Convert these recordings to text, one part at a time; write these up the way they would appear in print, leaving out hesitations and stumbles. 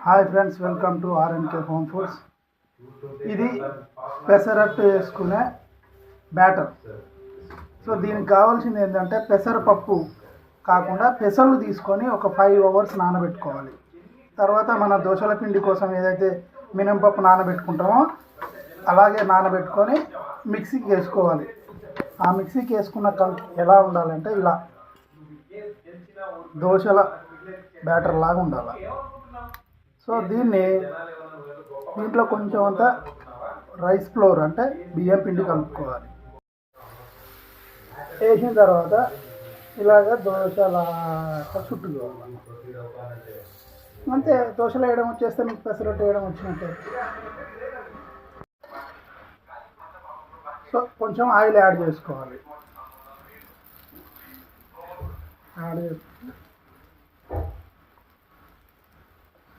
Hi friends, welcome to RNK home foods. ఇది పెసరట్టు వేసుకునే batter. So దీనికి కావాల్సింది ఏంటంటే పెసరపప్పు కాకుండా పెసలు తీసుకొని ఒక 5 అవర్స్ నానబెట్టుకోవాలి. తర్వాత మన దోశల పిండి కోసం ఏదైతే మినపప్పు నానబెట్టుకుంటామో అలాగే నానబెట్టుకొని మిక్సీకి వేసుకోవాలి. ఆ మిక్సీకి వేసుకున్న ఎలా ఉండాలంటే ఇలా దోశల బ్యాటర్ లాగా ఉండాలి. సో దీంట్లో కొంచెం అంత రైస్ ఫ్లోర్ అంటే బియ్యం పిండి కలుపుకోవాలి. వేసిన తర్వాత ఇలాగ దోశలా చుట్టుకోవాలి. అంతే, దోశలు వేయడం వచ్చేస్తే మీకు పెసరట్టు వేయడం వచ్చినట్టే. సో కొంచెం ఆయిల్ యాడ్ చేసుకోవాలి.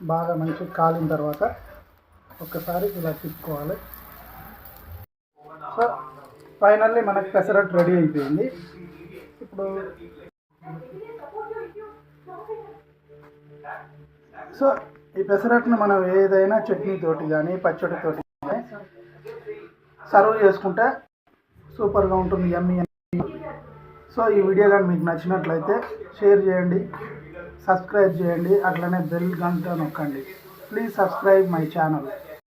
బాగా మంచిగా కాలిన తర్వాత ఒక్కసారి ఇలా తిప్పుకోవాలి. సో ఫైనల్లీ మనకు పెసరట్టు రెడీ అయిపోయింది. ఇప్పుడు సో ఈ పెసరట్టును మనం ఏదైనా చట్నీతోటి కానీ పచ్చడితోటి కానీ సర్వ్ చేసుకుంటే సూపర్గా ఉంటుంది, యమ్మీ. సో ఈ వీడియో కానీ మీకు నచ్చినట్లయితే షేర్ చేయండి, సబ్స్క్రైబ్ చేయండి, అట్లనే బెల్ గంట నొక్కండి. Please subscribe my channel.